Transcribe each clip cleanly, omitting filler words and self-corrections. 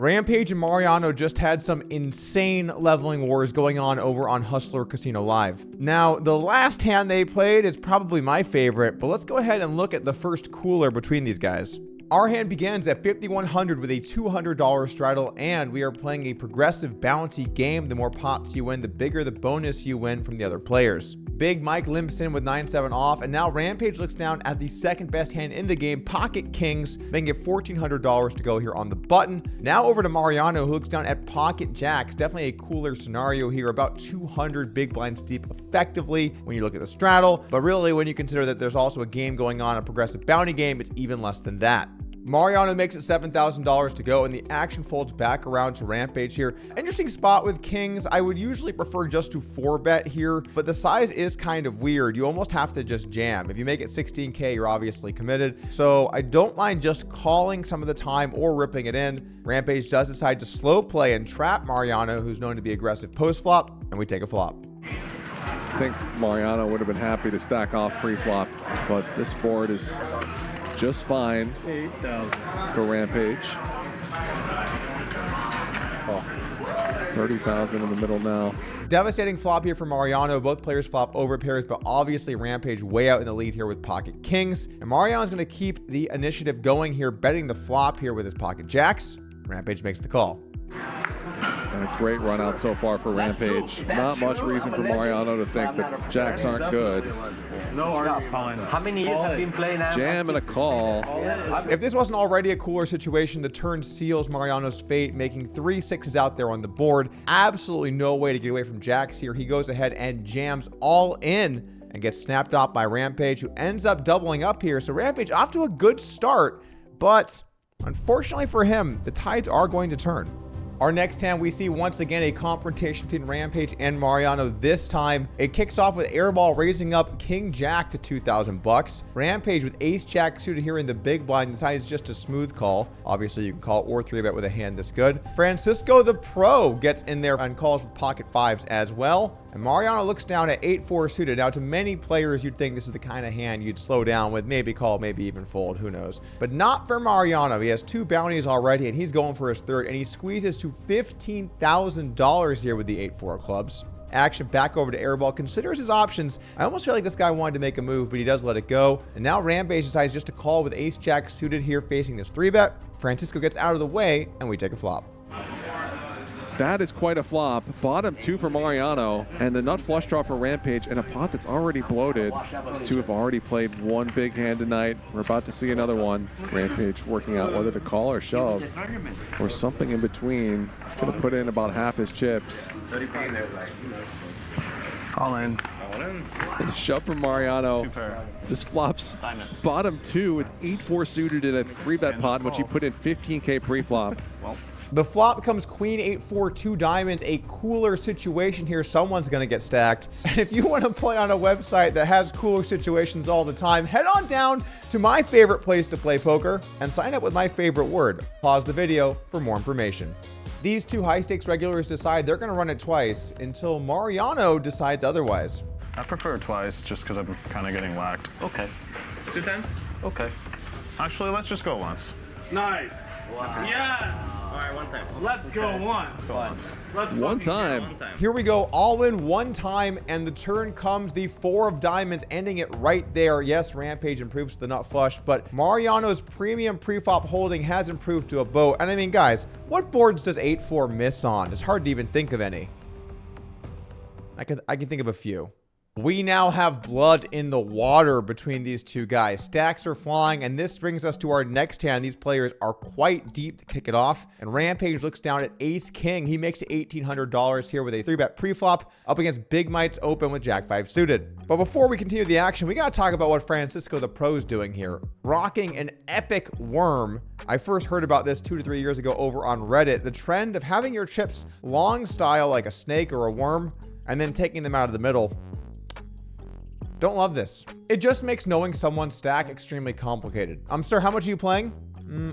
Rampage and Mariano just had some insane leveling wars going on over on Hustler Casino Live. Now, the last hand they played is probably my favorite, but let's go ahead and look at the first cooler between these guys. Our hand begins at 5,100 with a $200 straddle, and we are playing a progressive bounty game. The more pots you win, the bigger the bonus you win from the other players. Big Mike limps in with 9-7 off, and now Rampage looks down at the second best hand in the game, Pocket Kings, making it $1,400 to go here on the button. Now over to Mariano, who looks down at Pocket Jacks. Definitely a cooler scenario here, about 200 big blinds deep effectively when you look at the straddle, but really when you consider that there's also a game going on, a progressive bounty game, it's even less than that. Mariano makes it $7,000 to go, and the action folds back around to Rampage here. Interesting spot with Kings. I would usually prefer just to 4-bet here, but the size is kind of weird. You almost have to just jam. If you make it 16K, you're obviously committed. So I don't mind just calling some of the time or ripping it in. Rampage does decide to slow play and trap Mariano, who's known to be aggressive post-flop, and we take a flop. I think Mariano would have been happy to stack off pre-flop, but this board is just fine for Rampage. 30,000 in the middle now. Devastating flop here for Mariano. Both players flop over pairs, but obviously Rampage way out in the lead here with Pocket Kings. And Mariano's going to keep the initiative going here, betting the flop here with his Pocket Jacks. Rampage makes the call. And a great run out so far for Rampage. Not much reason for Mariano to think that Jacks aren't good. How many years have been playing now? Jam and a call. If this wasn't already a cooler situation, the turn seals Mariano's fate, making 3 6s out there on the board. Absolutely no way to get away from Jacks here. He goes ahead and jams all in and gets snapped off by Rampage, who ends up doubling up here. So Rampage off to a good start, but unfortunately for him, the tides are going to turn. Our next hand, we see once again a confrontation between Rampage and Mariano. This time, it kicks off with Airball raising up King Jack to 2,000 bucks. Rampage with Ace Jack suited here in the big blind decides just a smooth call. Obviously, you can call or 3-bet with a hand this good. Francisco the Pro gets in there and calls with pocket 5s as well. And Mariano looks down at 8-4 suited. Now, to many players, you'd think this is the kind of hand you'd slow down with, maybe call, maybe even fold, who knows. But not for Mariano. He has 2 bounties already, and he's going for his third, and he squeezes to $15,000 here with the 8-4 clubs. Action back over to Airball, considers his options. I almost feel like this guy wanted to make a move, but he does let it go. And now Rampage decides just to call with Ace Jack suited here facing this 3-bet. Francisco gets out of the way, and we take a flop. That is quite a flop. Bottom 2 for Mariano, and the nut flush draw for Rampage, and a pot that's already bloated. These two have already played one big hand tonight. We're about to see another one. Rampage working out whether to call or shove, or something in between. He's going to put in about half his chips. All in. And shove from Mariano. Just flops bottom 2 with 8-4 suited in a 3-bet pot, in which he put in 15K pre-flop. The flop comes Queen 8-4 2 diamonds, a cooler situation here. Someone's going to get stacked. And if you want to play on a website that has cooler situations all the time, head on down to my favorite place to play poker and sign up with my favorite word. Pause the video for more information. These two high-stakes regulars decide they're going to run it twice until Mariano decides otherwise. I prefer twice just because I'm kind of getting whacked. Okay. 2 times? Okay. Actually, let's just go once. Nice. Wow. Yes. All right, 1 time. Let's go once. Let's go once. Let's One fucking time. go. Here we go, all in 1 time, and the turn comes the 4 of diamonds, ending it right there. Yes, Rampage improves to the nut flush, but Mariano's premium preflop holding has improved to a boat. And I mean, guys, what boards does 8-4 miss on? It's hard to even think of any. I can think of a few. We now have blood in the water between these two guys. Stacks are flying, and this brings us to our next hand. These players are quite deep to kick it off, and Rampage looks down at Ace King. He makes $1,800 here with a 3-bet preflop up against Big Mites open with Jack 5 suited. But before we continue the action, we got to talk about what Francisco the Pro's doing here. Rocking an epic worm. I first heard about this 2 to 3 years ago over on Reddit. The trend of having your chips long style like a snake or a worm, and then taking them out of the middle. Don't love this. It just makes knowing someone's stack extremely complicated. Sir, how much are you playing?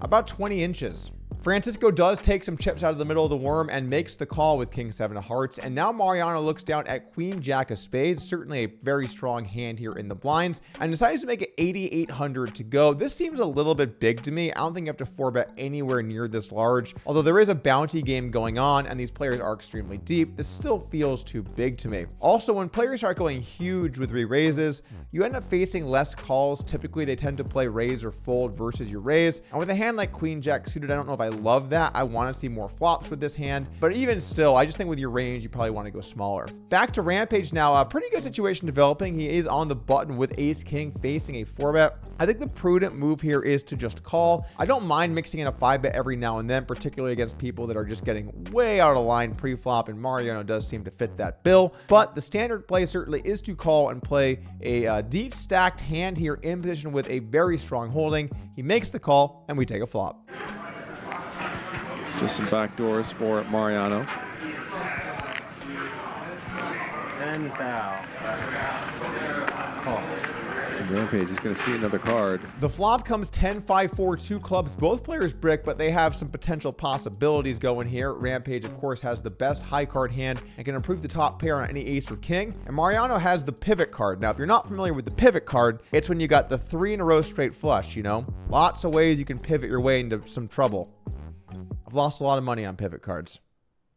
About 20 inches. Francisco does take some chips out of the middle of the worm and makes the call with king 7 of hearts. And now Mariano looks down at queen jack of spades, certainly a very strong hand here in the blinds, and decides to make it 8,800 to go. This seems a little bit big to me. I don't think you have to 4-bet anywhere near this large. Although there is a bounty game going on and these players are extremely deep, this still feels too big to me. Also, when players start going huge with re-raises, you end up facing less calls. Typically, they tend to play raise or fold versus your raise. And with a hand like queen jack suited, I don't know if I love that. I want to see more flops with this hand, but even still, I just think with your range, you probably want to go smaller. Back to Rampage now. A pretty good situation developing. He is on the button with ace king facing a 4-bet. I think the prudent move here is to just call. I don't mind mixing in a 5-bet every now and then, particularly against people that are just getting way out of line pre-flop, and Mariano does seem to fit that bill. But the standard play certainly is to call and play a deep stacked hand here in position with a very strong holding. He makes the call and we take a flop. Just some backdoors for Mariano. And foul. Rampage is going to see another card. The flop comes 10, 5, 4, 2 clubs. Both players brick, but they have some potential possibilities going here. Rampage, of course, has the best high card hand and can improve the top pair on any ace or king. And Mariano has the pivot card. Now, if you're not familiar with the pivot card, it's when you got the 3 in a row straight flush, you know? Lots of ways you can pivot your way into some trouble. I've lost a lot of money on pivot cards.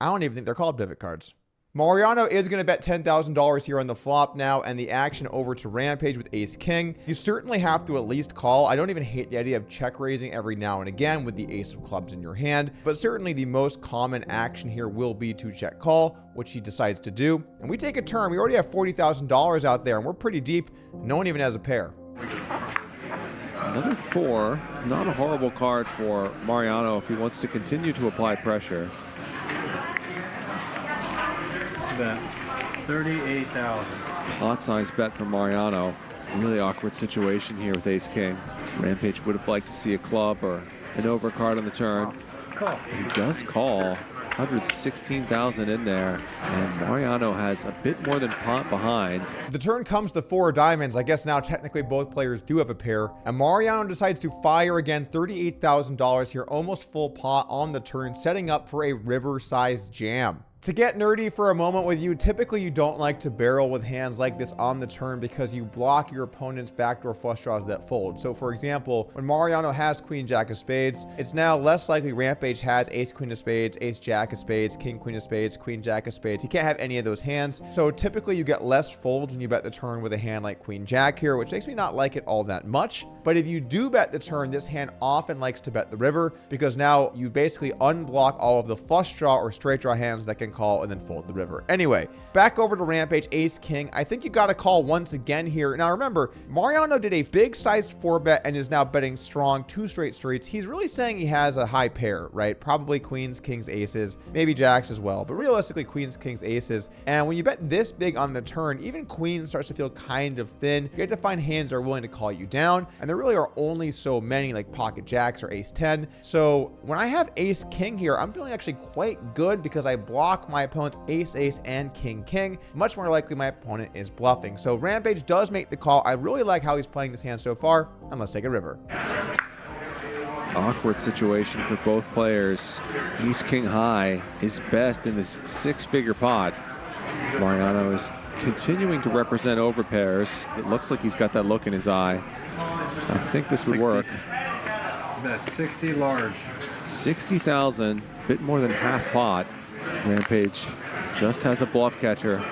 I don't even think they're called pivot cards. Mariano is going to bet $10,000 here on the flop now, and the action over to Rampage with ace king. You certainly have to at least call. I don't even hate the idea of check raising every now and again with the ace of clubs in your hand, but certainly the most common action here will be to check call, which he decides to do. And we take a turn. We already have $40,000 out there, and we're pretty deep. No one even has a pair. Another 4, not a horrible card for Mariano if he wants to continue to apply pressure. Bet 38,000. Pot size bet for Mariano. Really awkward situation here with ace king. Rampage would have liked to see a club or an overcard on the turn. He does call. 116,000 in there, and Mariano has a bit more than pot behind. The turn comes the 4 of diamonds. I guess now technically both players do have a pair, and Mariano decides to fire again. $38,000 here, almost full pot on the turn, setting up for a river-sized jam. To get nerdy for a moment with you, typically you don't like to barrel with hands like this on the turn because you block your opponent's backdoor flush draws that fold. So for example, when Mariano has queen jack of spades, it's now less likely Rampage has ace queen of spades, ace jack of spades, king queen of spades, queen jack of spades. He can't have any of those hands. So typically you get less folds when you bet the turn with a hand like queen jack here, which makes me not like it all that much. But if you do bet the turn, this hand often likes to bet the river because now you basically unblock all of the flush draw or straight draw hands that can call and then fold the river. Anyway, back over to Rampage, ace king. I think you got to call once again here. Now remember, Mariano did a big sized 4-bet and is now betting strong 2 straight streets. He's really saying he has a high pair, right? Probably queens, kings, aces, maybe jacks as well, but realistically queens, kings, aces. And when you bet this big on the turn, even queens starts to feel kind of thin. You have to find hands that are willing to call you down, and there really are only so many like pocket jacks or ace 10. So when I have ace king here, I'm feeling actually quite good because I block my opponent's ace, ace, and king, king. Much more likely my opponent is bluffing. So Rampage does make the call. I really like how he's playing this hand so far, and let's take a river. Awkward situation for both players. Ace king high is best in this 6-figure pot. Mariano is continuing to represent overpairs. It looks like he's got that look in his eye. I think this would work. Bet 60 large. 60,000, bit more than half pot. Rampage just has a bluff catcher.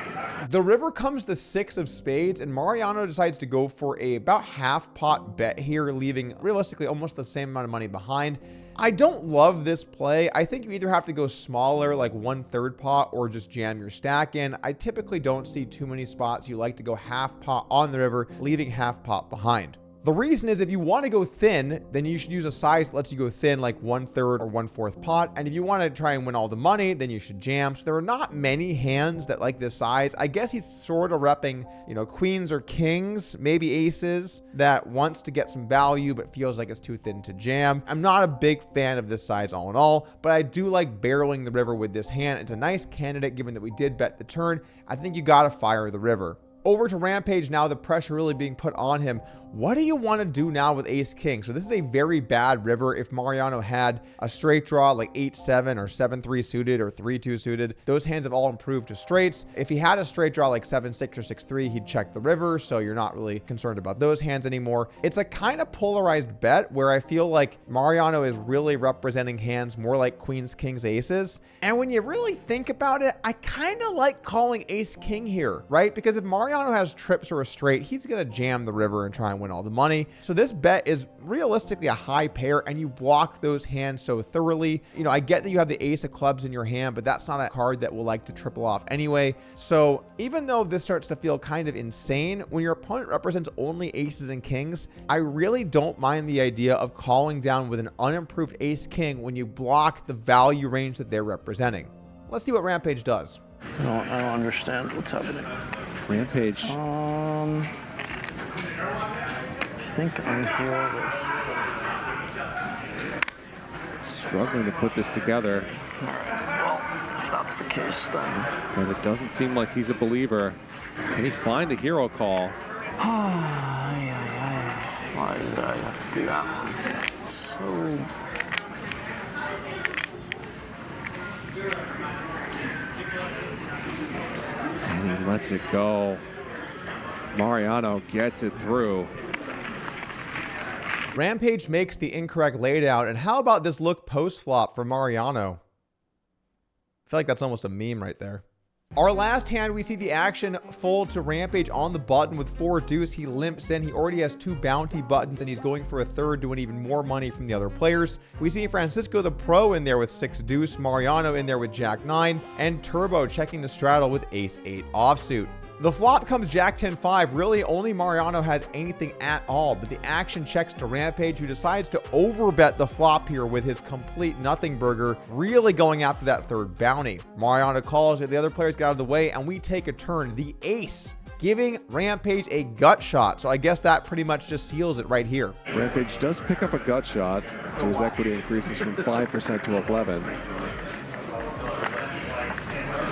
The river comes the 6 of spades, and Mariano decides to go for a about half pot bet here, leaving realistically almost the same amount of money behind. I don't love this play. I think you either have to go smaller, like 1/3 pot, or just jam your stack in. I typically don't see too many spots you like to go half pot on the river, leaving half pot behind. The reason is if you want to go thin, then you should use a size that lets you go thin like 1/3 or 1/4 pot. And if you want to try and win all the money, then you should jam. So there are not many hands that like this size. I guess he's sort of repping, you know, queens or kings, maybe aces, that wants to get some value but feels like it's too thin to jam. I'm not a big fan of this size all in all, but I do like barreling the river with this hand. It's a nice candidate given that we did bet the turn. I think you got to fire the river. Over to Rampage now, the pressure really being put on him. What do you want to do now with Ace King? So this is a very bad river. If Mariano had a straight draw like 8-7 or 7-3 suited or 3-2 suited, those hands have all improved to straights. If he had a straight draw like 7-6 or 6-3, he'd check the river, so you're not really concerned about those hands anymore. It's a kind of polarized bet where I feel like Mariano is really representing hands more like queens, kings, aces. And when you really think about it, I kind of like calling Ace King here, right? Because if Mariano has trips or a straight, he's going to jam the river and try and win all the money. So this bet is realistically a high pair, and you block those hands so thoroughly. You know, I get that you have the ace of clubs in your hand, but that's not a card that will like to triple off anyway. So even though this starts to feel kind of insane, when your opponent represents only aces and kings, I really don't mind the idea of calling down with an unimproved ace king when you block the value range that they're representing. Let's see what Rampage does. I don't understand what's happening. Rampage. I think I'm here with... Struggling to put this together. All right, well, if that's the case, then... And it doesn't seem like he's a believer. Can he find a hero call? Why did I have to do that? So... And he lets it go. Mariano gets it through. Rampage makes the incorrect laydown, and how about this look post-flop for Mariano? I feel like that's almost a meme right there. Our last hand, we see the action fold to Rampage on the button with 4 deuce. He limps in. He already has 2 bounty buttons, and he's going for a third to win even more money from the other players. We see Francisco the Pro in there with 6 deuce, Mariano in there with jack 9, and Turbo checking the straddle with ace 8 offsuit. The flop comes jack 10-5. Really, only Mariano has anything at all, but the action checks to Rampage, who decides to overbet the flop here with his complete nothing burger, really going after that third bounty. Mariano calls it, the other players get out of the way, and we take a turn. The ace giving Rampage a gut shot. So I guess that pretty much just seals it right here. Rampage does pick up a gut shot, so his equity increases from 5% to 11.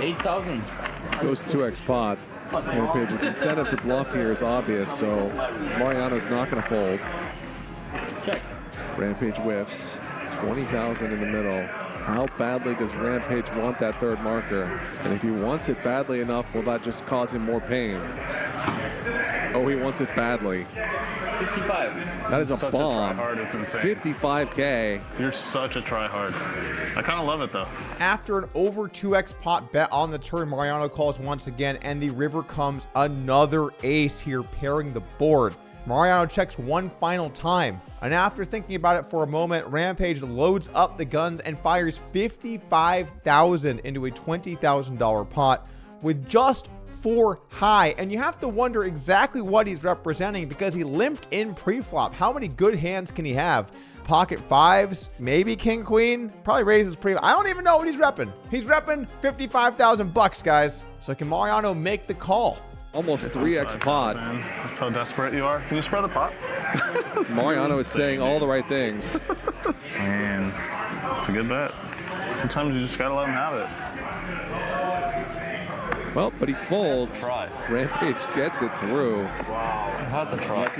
8,000. Goes 2x pot. Rampage's incentive to bluff here is obvious, so Mariano's not going to fold. Check. Rampage whiffs. 20,000 in the middle. How badly does Rampage want that third marker? And if he wants it badly enough, will that just cause him more pain? Oh, he wants it badly. 55. That is a Such bomb. A tryhard, it's insane. 55K. You're such a tryhard. I kind of love it though. After an over 2x pot bet on the turn, Mariano calls once again, and the river comes another ace here, pairing the board. Mariano checks one final time, and after thinking about it for a moment, Rampage loads up the guns and fires 55,000 into a $20,000 pot with just 4 high, and you have to wonder exactly what he's representing because he limped in pre-flop. How many good hands can he have? Pocket 5s, maybe king queen, probably raises pre. I don't even know what he's repping. He's repping 55,000 bucks, guys. So can Mariano make the call? Almost 3x pot. That's how desperate you are. Can you spread the pot? Mariano is saying all the right things. Man, it's a good bet. Sometimes you just gotta let him have it. Well, but he folds. Try. Rampage gets it through. Had to try.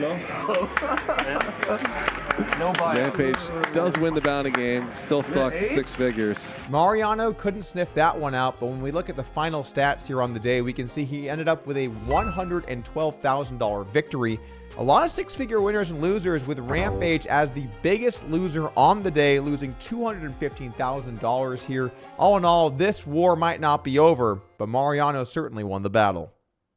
No buy. Rampage does win the bounty game. Still stuck 6 figures. Mariano couldn't sniff that one out, but when we look at the final stats here on the day, we can see he ended up with a $112,000 victory. A lot of 6-figure winners and losers, with Rampage as the biggest loser on the day, losing $215,000 here. All in all, this war might not be over, but Mariano certainly won the battle.